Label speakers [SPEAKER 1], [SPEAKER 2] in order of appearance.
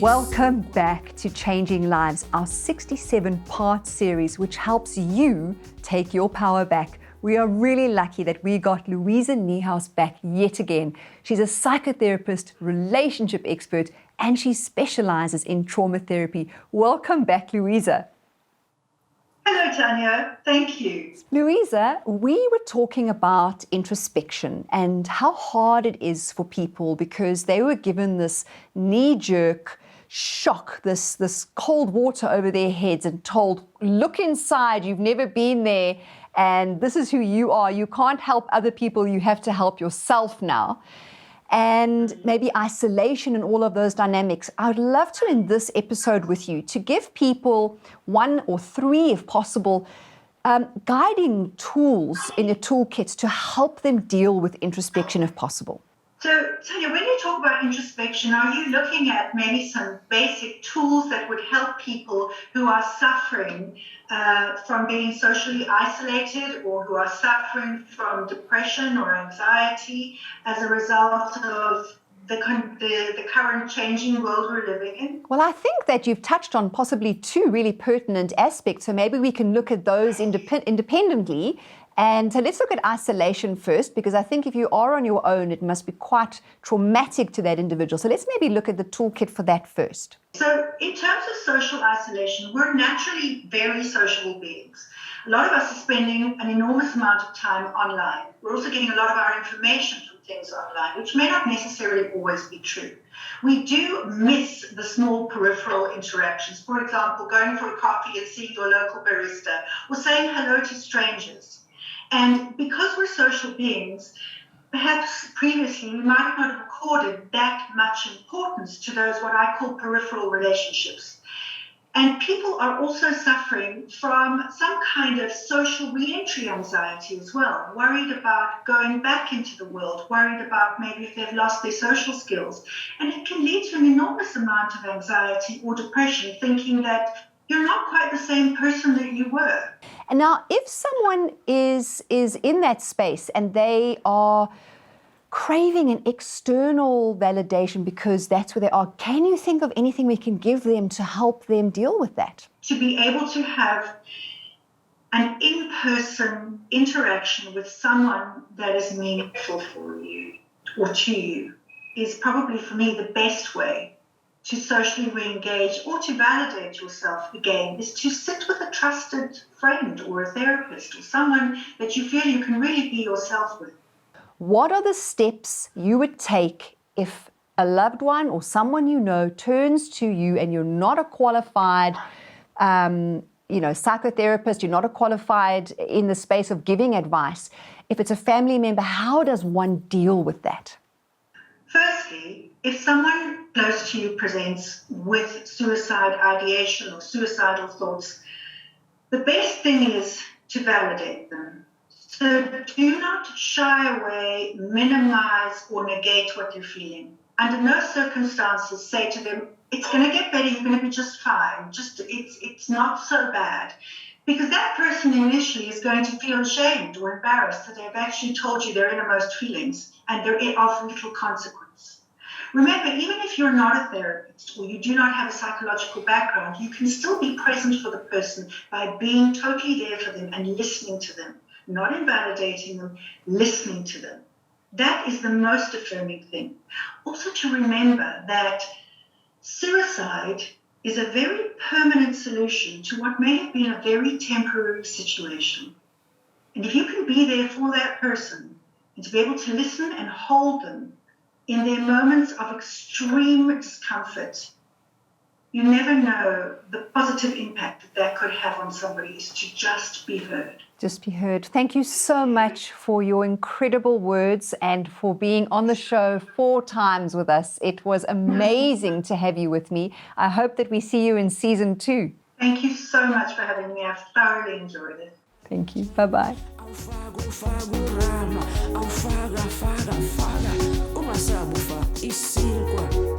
[SPEAKER 1] Welcome back to Changing Lives, our 67-part series, which helps you take your power back. We are really lucky that we got Louisa Niehaus back yet again. She's a psychotherapist, relationship expert, and she specializes in trauma therapy. Welcome back, Louisa.
[SPEAKER 2] Hello, Tanya. Thank you.
[SPEAKER 1] Louisa, we were talking about introspection and how hard it is for people because they were given this knee-jerk shock, this cold water over their heads and told, look inside, you've never been there, and this is who you are. You can't help other people, you have to help yourself now. And maybe isolation and all of those dynamics. I would love to, in this episode with you, to give people 1 or 3, if possible, guiding tools in your toolkits to help them deal with introspection if possible.
[SPEAKER 2] So, Tanya, when you talk about introspection, are you looking at maybe some basic tools that would help people who are suffering from being socially isolated or who are suffering from depression or anxiety as a result of the current changing world we're living in?
[SPEAKER 1] Well, I think that you've touched on possibly 2 really pertinent aspects, so maybe we can look at those independently. And so let's look at isolation first, because I think if you are on your own, it must be quite traumatic to that individual. So let's maybe look at the toolkit for that first.
[SPEAKER 2] So in terms of social isolation, we're naturally very sociable beings. A lot of us are spending an enormous amount of time online. We're also getting a lot of our information from things online, which may not necessarily always be true. We do miss the small peripheral interactions. For example, going for a coffee and seeing your local barista or saying hello to strangers. And because we're social beings, perhaps previously we might not have accorded that much importance to those what I call peripheral relationships. And people are also suffering from some kind of social reentry anxiety as well, worried about going back into the world, worried about maybe if they've lost their social skills. And it can lead to an enormous amount of anxiety or depression, thinking that you're not quite the same person that you were.
[SPEAKER 1] And now, if someone is in that space and they are craving an external validation because that's where they are, can you think of anything we can give them to help them deal with that?
[SPEAKER 2] To be able to have an in-person interaction with someone that is meaningful for you or to you is probably, for me, the best way to socially re-engage or to validate yourself again, is to sit with a trusted friend or a therapist or someone that you feel you can really be yourself with.
[SPEAKER 1] What are the steps you would take if a loved one or someone you know turns to you and you're not a qualified psychotherapist, you're not a qualified in the space of giving advice? If it's a family member, how does one deal with that?
[SPEAKER 2] Firstly, if someone close to you presents with suicide ideation or suicidal thoughts, the best thing is to validate them. So do not shy away, minimize, or negate what they're feeling. Under no circumstances say to them, it's going to get better, you're going to be just fine, it's not so bad. Because that person initially is going to feel ashamed or embarrassed that they've actually told you their innermost feelings and they're of little consequence. Remember, even if you're not a therapist or you do not have a psychological background, you can still be present for the person by being totally there for them and listening to them, not invalidating them, listening to them. That is the most affirming thing. Also to remember that suicide is a very permanent solution to what may have been a very temporary situation. And if you can be there for that person and to be able to listen and hold them in their moments of extreme discomfort, you never know the positive impact that could have on somebody, is to just be heard.
[SPEAKER 1] Just be heard. Thank you so much for your incredible words and for being on the show 4 times with us. It was amazing to have you with me. I hope that we see you in season 2.
[SPEAKER 2] Thank you so much for having me. I've thoroughly enjoyed it.
[SPEAKER 1] Thank you. Bye-bye.
[SPEAKER 3] Uma sabufa e 5